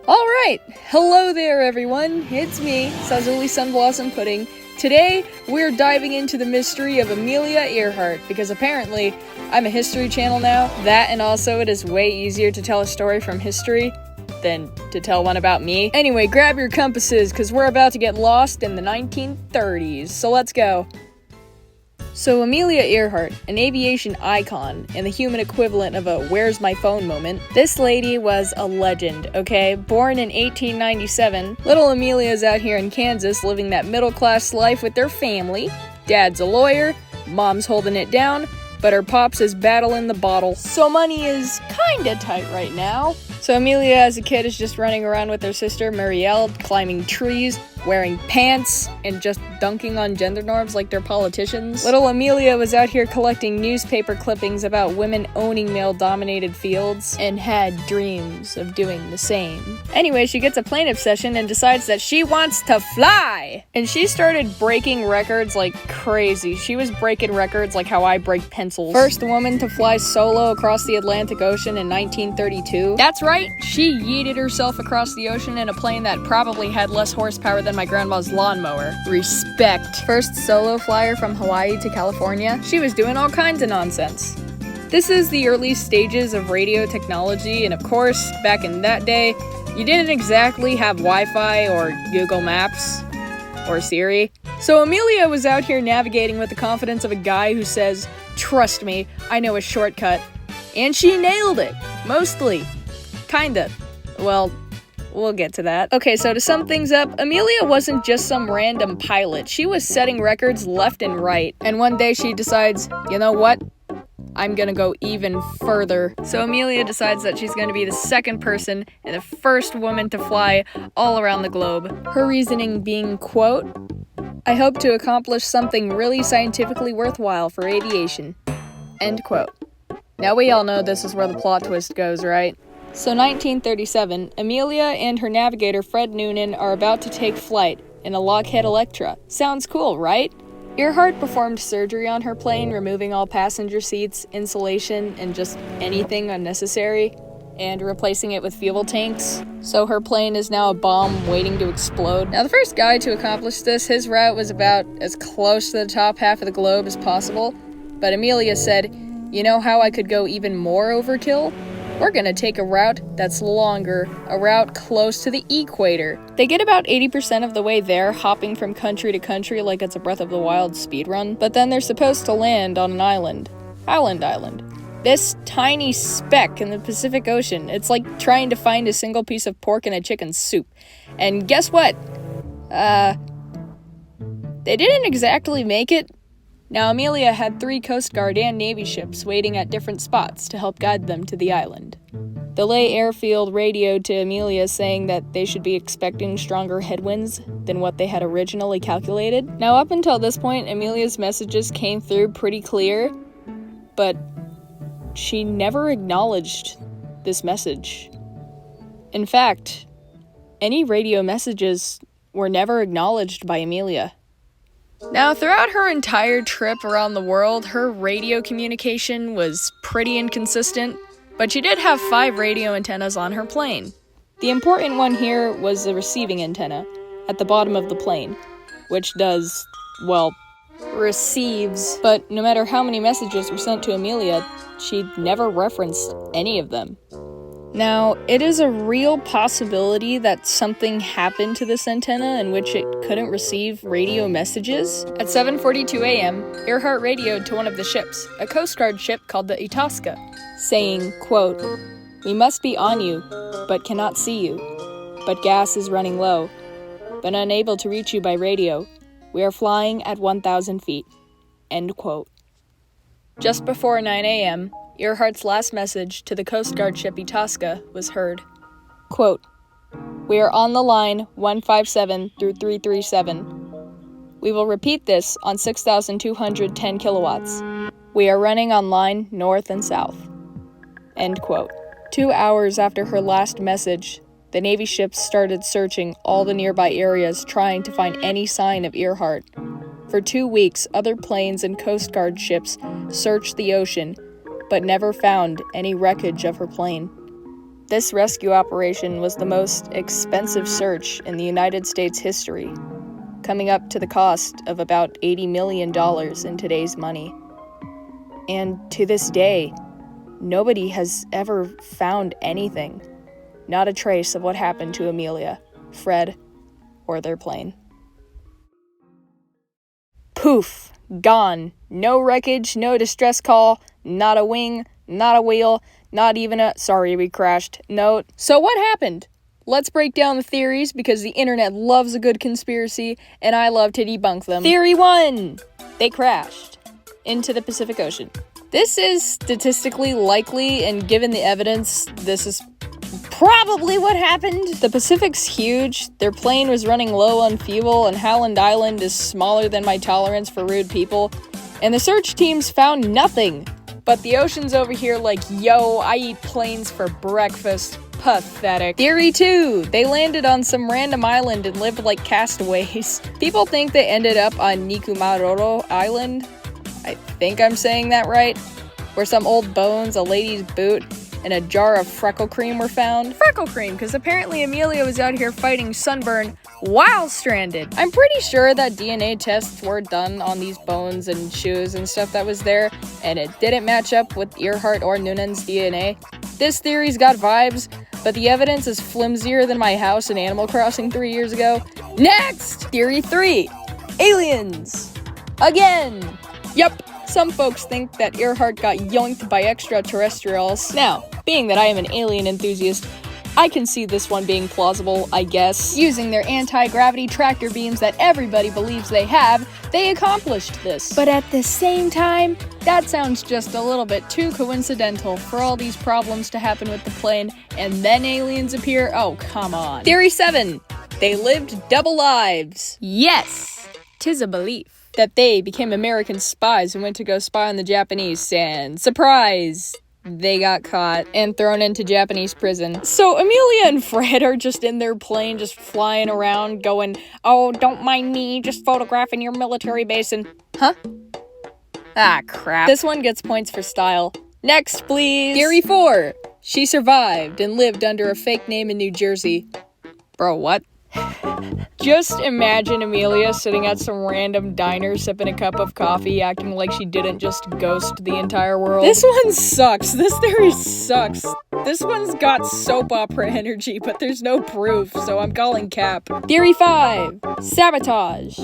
Alright, hello there everyone, it's me, Sazuli Sunblossom Pudding. Today, we're diving into the mystery of Amelia Earhart, because apparently, I'm a history channel now. That and also it is way easier to tell a story from history than to tell one about me. Anyway, grab your compasses, because we're about to get lost in the 1930s, so let's go. So Amelia Earhart, an aviation icon and the human equivalent of a where's my phone moment, this lady was a legend, okay? Born in 1897, little Amelia's out here in Kansas living that middle-class life with their family. Dad's a lawyer, mom's holding it down, but her pops is battling the bottle. So money is kinda tight right now. So Amelia as a kid is just running around with her sister Marielle, climbing trees, wearing pants, and just dunking on gender norms like they're politicians. Little Amelia was out here collecting newspaper clippings about women owning male-dominated fields, and had dreams of doing the same. Anyway, she gets a plane obsession and decides that she wants to fly! And she started breaking records like crazy. She was breaking records like how I break pencils. First woman to fly solo across the Atlantic Ocean in 1932. That's right, she yeeted herself across the ocean in a plane that probably had less horsepower than my grandma's lawnmower. Respect. First solo flyer from Hawaii to California. She was doing all kinds of nonsense. This is the early stages of radio technology, and of course, back in that day, you didn't exactly have Wi-Fi or Google Maps or Siri. So Amelia was out here navigating with the confidence of a guy who says, "Trust me, I know a shortcut." And she nailed it. Mostly. Kinda. Well, we'll get to that. Okay, so to sum things up, Amelia wasn't just some random pilot. She was setting records left and right. And one day she decides, you know what? I'm gonna go even further. So Amelia decides that she's gonna be the second person and the first woman to fly all around the globe. Her reasoning being, quote, "I hope to accomplish something really scientifically worthwhile for aviation." End quote. Now we all know this is where the plot twist goes, right? So 1937, Amelia and her navigator Fred Noonan are about to take flight in a Lockheed Electra. Sounds cool, right? Earhart performed surgery on her plane, removing all passenger seats, insulation, and just anything unnecessary, and replacing it with fuel tanks. So her plane is now a bomb waiting to explode. Now the first guy to accomplish this, his route was about as close to the top half of the globe as possible, but Amelia said, "You know how I could go even more overkill? We're gonna take a route that's longer, a route close to the equator." They get about 80% of the way there, hopping from country to country like it's a Breath of the Wild speedrun, but then they're supposed to land on an island. Island. This tiny speck in the Pacific Ocean. It's like trying to find a single piece of pork in a chicken soup. And guess what? They didn't exactly make it. Now, Amelia had 3 Coast Guard and Navy ships waiting at different spots to help guide them to the island. The Lay Airfield radioed to Amelia saying that they should be expecting stronger headwinds than what they had originally calculated. Now, up until this point, Amelia's messages came through pretty clear, but she never acknowledged this message. In fact, any radio messages were never acknowledged by Amelia. Now, throughout her entire trip around the world, her radio communication was pretty inconsistent, but she did have 5 radio antennas on her plane. The important one here was the receiving antenna at the bottom of the plane, which does, well, receives. But no matter how many messages were sent to Amelia, she never referenced any of them. Now, it is a real possibility that something happened to this antenna in which it couldn't receive radio messages. At 7:42 a.m., Earhart radioed to one of the ships, a Coast Guard ship called the Itasca, saying, quote, "We must be on you, but cannot see you. But gas is running low, but unable to reach you by radio. We are flying at 1,000 feet." End quote. Just before 9 a.m., Earhart's last message to the Coast Guard ship Itasca was heard. Quote, "We are on the line 157 through 337. We will repeat this on 6,210 kilowatts. We are running on line north and south." End quote. 2 hours after her last message, the Navy ships started searching all the nearby areas trying to find any sign of Earhart. For 2 weeks, other planes and Coast Guard ships searched the ocean, but never found any wreckage of her plane. This rescue operation was the most expensive search in the United States history, coming up to the cost of about $80 million in today's money. And to this day, nobody has ever found anything. Not a trace of what happened to Amelia, Fred, or their plane. Poof! Gone. No wreckage, no distress call, not a wing, not a wheel, not even a "sorry we crashed" note. So what happened? Let's break down the theories because the internet loves a good conspiracy and I love to debunk them. Theory 1! They crashed into the Pacific Ocean. This is statistically likely, and given the evidence, this is probably what happened. The Pacific's huge, their plane was running low on fuel, and Howland Island is smaller than my tolerance for rude people, and the search teams found nothing. But the ocean's over here like, yo, I eat planes for breakfast. Pathetic. Theory 2. They landed on some random island and lived like castaways. People think they ended up on Nikumaroro Island. I think I'm saying that right. Where some old bones, a lady's boot, and a jar of freckle cream were found. Freckle cream, because apparently Amelia was out here fighting sunburn while stranded. I'm pretty sure that DNA tests were done on these bones and shoes and stuff that was there, and it didn't match up with Earhart or Noonan's DNA. This theory's got vibes, but the evidence is flimsier than my house in Animal Crossing 3 years ago. Next! Theory 3. Aliens. Again. Yup. Some folks think that Earhart got yoinked by extraterrestrials. Now, being that I am an alien enthusiast, I can see this one being plausible, I guess. Using their anti-gravity tractor beams that everybody believes they have, they accomplished this. But at the same time, that sounds just a little bit too coincidental for all these problems to happen with the plane, and then aliens appear? Oh, come on. Theory 7. They lived double lives. Yes, 'tis a belief that they became American spies and went to go spy on the Japanese, and surprise! They got caught and thrown into Japanese prison. So Amelia and Fred are just in their plane, just flying around, going, "Oh, don't mind me, just photographing your military base," and... Huh? Ah, crap. This one gets points for style. Next, please! Theory 4. She survived and lived under a fake name in New Jersey. Bro, what? Just imagine Amelia sitting at some random diner sipping a cup of coffee, acting like she didn't just ghost the entire world. This one sucks. This theory sucks. This one's got soap opera energy, but there's no proof, so I'm calling cap. Theory 5. Sabotage.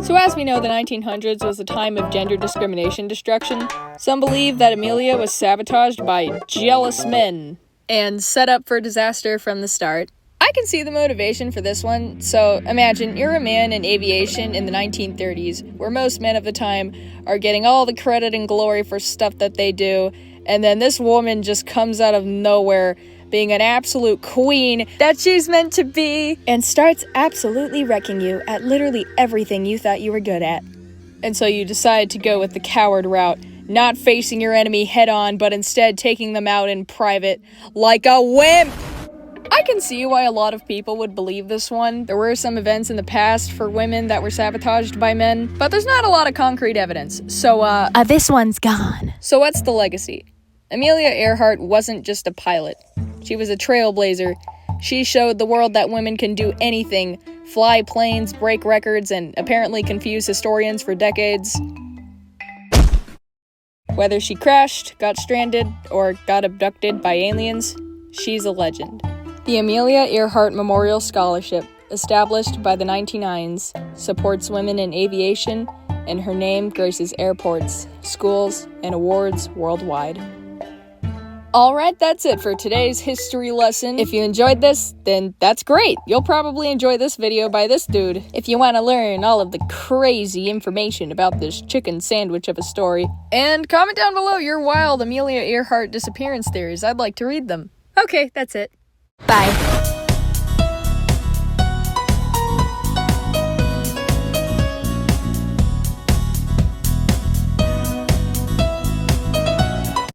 So as we know, the 1900s was a time of gender discrimination destruction. Some believe that Amelia was sabotaged by jealous men and set up for disaster from the start. I can see the motivation for this one. So imagine you're a man in aviation in the 1930s, where most men of the time are getting all the credit and glory for stuff that they do, and then this woman just comes out of nowhere being an absolute queen that she's meant to be, and starts absolutely wrecking you at literally everything you thought you were good at. And so you decide to go with the coward route, not facing your enemy head on, but instead taking them out in private like a wimp. I can see why a lot of people would believe this one. There were some events in the past for women that were sabotaged by men, but there's not a lot of concrete evidence, so this one's gone. So what's the legacy? Amelia Earhart wasn't just a pilot. She was a trailblazer. She showed the world that women can do anything, fly planes, break records, and apparently confuse historians for decades. Whether she crashed, got stranded, or got abducted by aliens, she's a legend. The Amelia Earhart Memorial Scholarship, established by the 1990s, supports women in aviation, and her name graces airports, schools, and awards worldwide. Alright, that's it for today's history lesson. If you enjoyed this, then that's great. You'll probably enjoy this video by this dude. If you want to learn all of the crazy information about this chicken sandwich of a story, and comment down below your wild Amelia Earhart disappearance theories. I'd like to read them. Okay, that's it. Bye.